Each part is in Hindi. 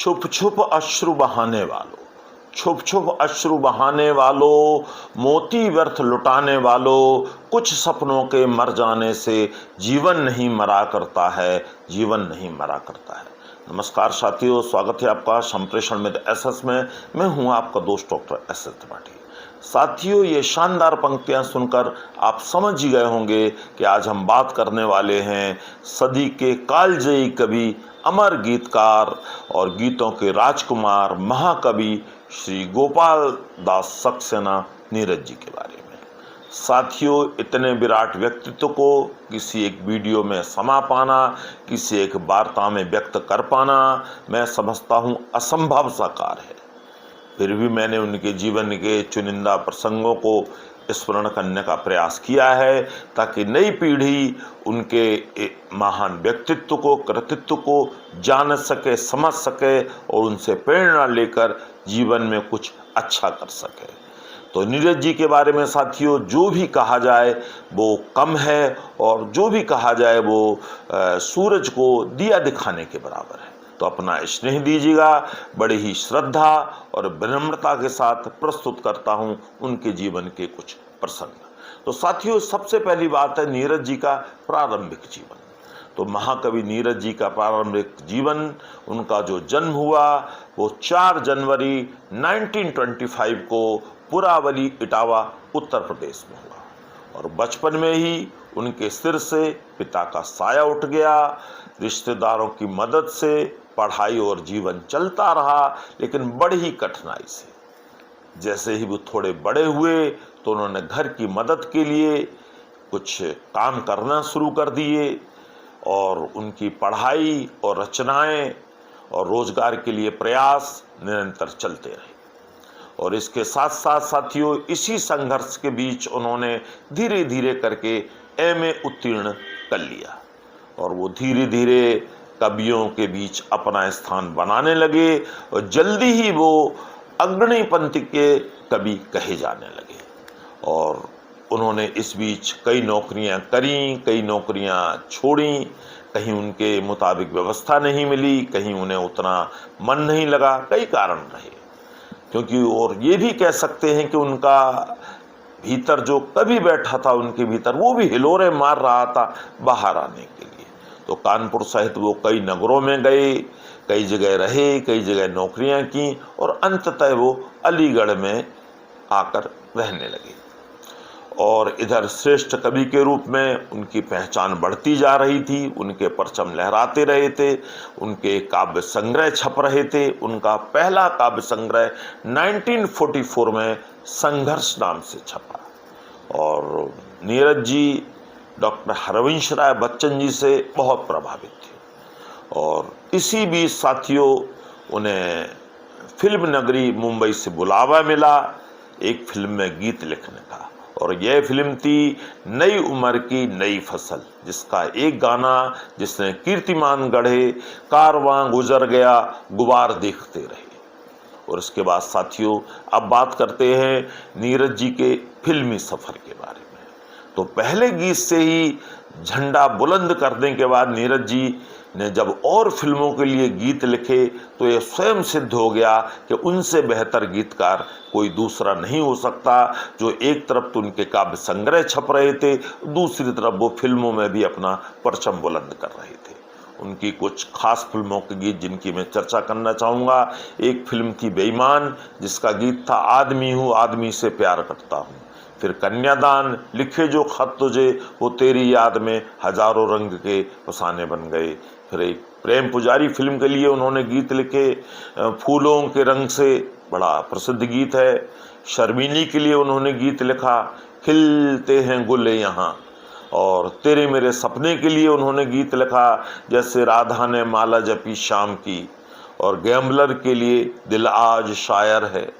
छुप छुप अश्रु बहाने वालों, छुप छुप अश्रु बहाने वालों, मोती व्यर्थ लुटाने वालों, कुछ सपनों के मर जाने से जीवन नहीं मरा करता है, जीवन नहीं मरा करता है। नमस्कार साथियों, स्वागत है आपका संप्रेषण में एसएस में। मैं हूं आपका दोस्त डॉक्टर एसएस त्रिपाठी। साथियों, ये शानदार पंक्तियां सुनकर आप समझ ही गए होंगे कि आज हम बात करने वाले हैं सदी के कालजयी कवि, अमर गीतकार और गीतों के राजकुमार महाकवि श्री गोपाल दास सक्सेना नीरज जी के बारे में। साथियों, इतने विराट व्यक्तित्व को किसी एक वीडियो में समा पाना, किसी एक वार्ता में व्यक्त कर पाना, मैं समझता हूँ असंभव सा कार्य है। फिर भी मैंने उनके जीवन के चुनिंदा प्रसंगों को स्मरण करने का प्रयास किया है ताकि नई पीढ़ी उनके महान व्यक्तित्व को, कृतित्व को जान सके, समझ सके और उनसे प्रेरणा लेकर जीवन में कुछ अच्छा कर सके। तो नीरज जी के बारे में साथियों, जो भी कहा जाए वो कम है और जो भी कहा जाए वो सूरज को दिया दिखाने के बराबर है। तो अपना स्नेह दीजिएगा, बड़ी ही श्रद्धा और विनम्रता के साथ प्रस्तुत करता हूं उनके जीवन के कुछ प्रसंग। तो साथियों, सबसे पहली बात है नीरज जी का प्रारंभिक जीवन। तो महाकवि नीरज जी का प्रारंभिक जीवन, उनका जो जन्म हुआ वो 4 जनवरी 1925 को पुरावली, इटावा, उत्तर प्रदेश में हुआ। और बचपन में ही उनके सिर से पिता का साया उठ गया। रिश्तेदारों की मदद से पढ़ाई और जीवन चलता रहा, लेकिन बड़ी ही कठिनाई से। जैसे ही वो थोड़े बड़े हुए तो उन्होंने घर की मदद के लिए कुछ काम करना शुरू कर दिए और उनकी पढ़ाई और रचनाएं और रोजगार के लिए प्रयास निरंतर चलते रहे। और इसके साथ साथ साथियों, इसी संघर्ष के बीच उन्होंने धीरे धीरे करके एमए उत्तीर्ण कर लिया और वो धीरे धीरे कवियों के बीच अपना स्थान बनाने लगे और जल्दी ही वो अग्रणी पंथी के कवि कहे जाने लगे। और उन्होंने इस बीच कई नौकरियां करी, कई नौकरियां छोड़ी, कहीं उनके मुताबिक व्यवस्था नहीं मिली, कहीं उन्हें उतना मन नहीं लगा, कई कारण रहे। क्योंकि और ये भी कह सकते हैं कि उनका भीतर जो कवि बैठा था उनके भीतर, वो भी हिलोरे मार रहा था बाहर आने के लिए। तो कानपुर सहित वो कई नगरों में गए, कई जगह रहे, कई जगह नौकरियां की और अंततः वो अलीगढ़ में आकर रहने लगे। और इधर श्रेष्ठ कवि के रूप में उनकी पहचान बढ़ती जा रही थी, उनके परचम लहराते रहे थे, उनके काव्य संग्रह छप रहे थे। उनका पहला काव्य संग्रह 1944 में संघर्ष नाम से छपा। और नीरज जी डॉक्टर हरवंश राय बच्चन जी से बहुत प्रभावित थे। और इसी बीच साथियों, उन्हें फिल्म नगरी मुंबई से बुलावा मिला एक फिल्म में गीत लिखने का। और यह फिल्म थी नई उम्र की नई फसल, जिसका एक गाना जिसने कीर्तिमान गढ़े, कारवां गुजर गया गुबार देखते रहे। और इसके बाद साथियों, अब बात करते हैं नीरज जी के फिल्मी सफर के बारे में। तो पहले गीत से ही झंडा बुलंद करने के बाद नीरज जी ने जब और फिल्मों के लिए गीत लिखे तो यह स्वयं सिद्ध हो गया कि उनसे बेहतर गीतकार कोई दूसरा नहीं हो सकता। जो एक तरफ तो उनके काव्य संग्रह छप रहे थे, दूसरी तरफ वो फिल्मों में भी अपना परचम बुलंद कर रहे थे। उनकी कुछ खास फिल्मों के गीत जिनकी मैं चर्चा करना चाहूँगा। एक फिल्म थी बेईमान, जिसका गीत था आदमी हूँ आदमी से प्यार करता हूँ। फिर कन्यादान, लिखे जो खत तुझे वो तेरी याद में हजारों रंग के फसाने बन गए। फिर एक प्रेम पुजारी फिल्म के लिए उन्होंने गीत लिखे, फूलों के रंग से, बड़ा प्रसिद्ध गीत है। शर्मिली के लिए उन्होंने गीत लिखा, खिलते हैं गुल यहाँ। और तेरे मेरे सपने के लिए उन्होंने गीत लिखा, जैसे राधा ने माला जपी शाम की। और गैम्बलर के लिए दिल आज शायर है।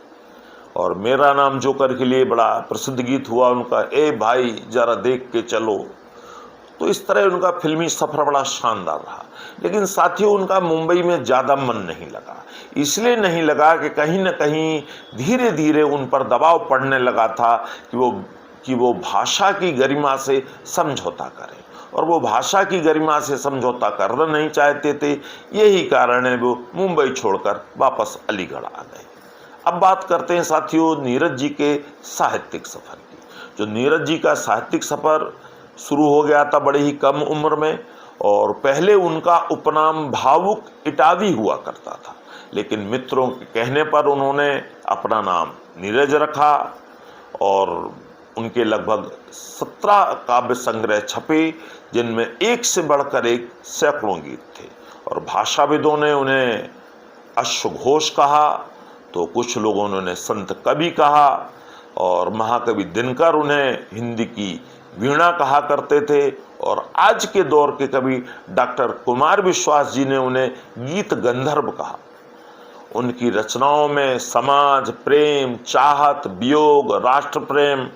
और मेरा नाम जोकर के लिए बड़ा प्रसिद्ध गीत हुआ उनका, ए भाई जरा देख के चलो। तो इस तरह उनका फिल्मी सफर बड़ा शानदार रहा। लेकिन साथियों, उनका मुंबई में ज़्यादा मन नहीं लगा। इसलिए नहीं लगा कि कहीं ना कहीं धीरे धीरे उन पर दबाव पड़ने लगा था कि वो भाषा की गरिमा से समझौता करें। और वो भाषा की गरिमा से समझौता करना नहीं चाहते थे। यही कारण है वो मुंबई छोड़कर वापस अलीगढ़ आ गए। अब बात करते हैं साथियों नीरज जी के साहित्यिक सफ़र की। जो नीरज जी का साहित्यिक सफ़र शुरू हो गया था बड़े ही कम उम्र में, और पहले उनका उपनाम भावुक इटावी हुआ करता था, लेकिन मित्रों के कहने पर उन्होंने अपना नाम नीरज रखा और उनके लगभग 17 काव्य संग्रह छपे, जिनमें एक से बढ़कर एक सैकड़ों गीत थे। और भाषाविदों ने उन्हें अश्वघोष कहा, तो कुछ लोगों ने उन्हें संत कवि कहा, और महाकवि दिनकर उन्हें हिंदी की वीणा कहा करते थे। और आज के दौर के कवि डॉक्टर कुमार विश्वास जी ने उन्हें गीत गंधर्व कहा। उनकी रचनाओं में समाज, प्रेम, चाहत, वियोग, राष्ट्र प्रेम,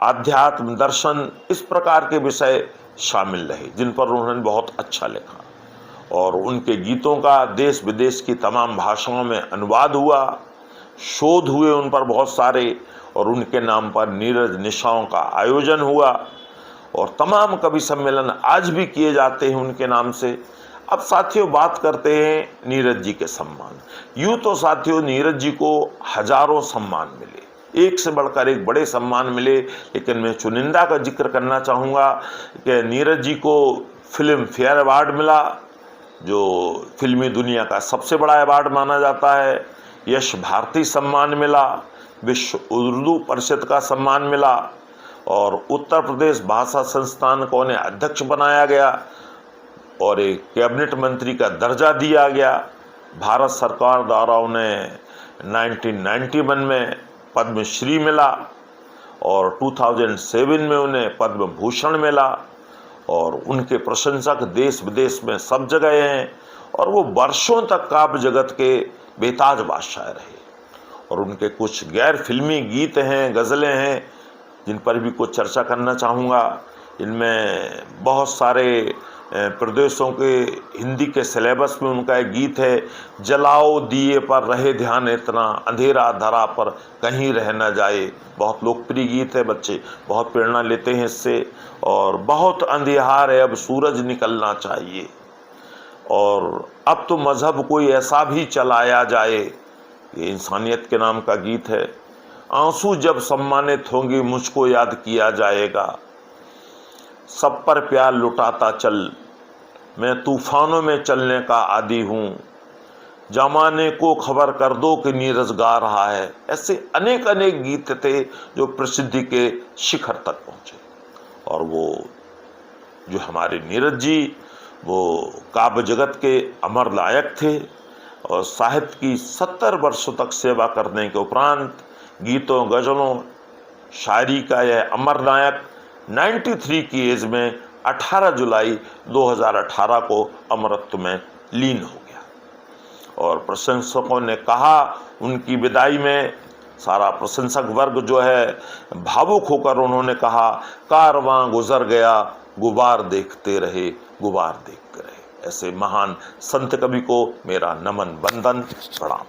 आध्यात्म, दर्शन, इस प्रकार के विषय शामिल रहे, जिन पर उन्होंने बहुत अच्छा लिखा। और उनके गीतों का देश विदेश की तमाम भाषाओं में अनुवाद हुआ, शोध हुए उन पर बहुत सारे, और उनके नाम पर नीरज निशाओं का आयोजन हुआ, और तमाम कवि सम्मेलन आज भी किए जाते हैं उनके नाम से। अब साथियों बात करते हैं नीरज जी के सम्मान। यूँ तो साथियों नीरज जी को हजारों सम्मान मिले, एक से बढ़कर एक बड़े सम्मान मिले, लेकिन मैं चुनिंदा का जिक्र करना चाहूँगा कि नीरज जी को फिल्म फेयर अवार्ड मिला, जो फिल्मी दुनिया का सबसे बड़ा अवार्ड माना जाता है। यश भारती सम्मान मिला, विश्व उर्दू परिषद का सम्मान मिला, और उत्तर प्रदेश भाषा संस्थान को उन्हें अध्यक्ष बनाया गया और एक कैबिनेट मंत्री का दर्जा दिया गया। भारत सरकार द्वारा उन्हें 1991 में पद्मश्री मिला, और 2007 में उन्हें पद्म भूषण मिला, और उनके प्रशंसक देश विदेश में सब जगह हैं, और वो वर्षों तक काव्य जगत के बेताज बादशाह रहे। और उनके कुछ गैर फिल्मी गीत हैं, गज़लें हैं, जिन पर भी कुछ चर्चा करना चाहूँगा। इनमें बहुत सारे प्रदेशों के हिंदी के सिलेबस में उनका एक गीत है, जलाओ दिए पर रहे ध्यान इतना, अंधेरा धरा पर कहीं रह न जाए। बहुत लोकप्रिय गीत है, बच्चे बहुत प्रेरणा लेते हैं इससे। और बहुत अंधियार है अब सूरज निकलना चाहिए, और अब तो मज़हब कोई ऐसा भी चलाया जाए, ये इंसानियत के नाम का गीत है। आंसू जब सम्मानित होंगे मुझको याद किया जाएगा, सब पर प्यार लुटाता चल, मैं तूफानों में चलने का आदी हूँ, जमाने को खबर कर दो कि नीरज गा रहा है। ऐसे अनेक अनेक गीत थे जो प्रसिद्धि के शिखर तक पहुँचे। और वो जो हमारे नीरज जी, वो काव्य जगत के अमर नायक थे, और साहित्य की 70 वर्षों तक सेवा करने के उपरांत गीतों, गज़लों, शायरी का यह अमर नायक 93 की एज में 18 जुलाई 2018 को अमरत्व में लीन हो गया। और प्रशंसकों ने कहा उनकी विदाई में, सारा प्रशंसक वर्ग जो है भावुक होकर उन्होंने कहा, कारवां गुजर गया, गुबार देखते रहे, गुबार देखते रहे। ऐसे महान संत कवि को मेरा नमन, वंदन, प्रणाम।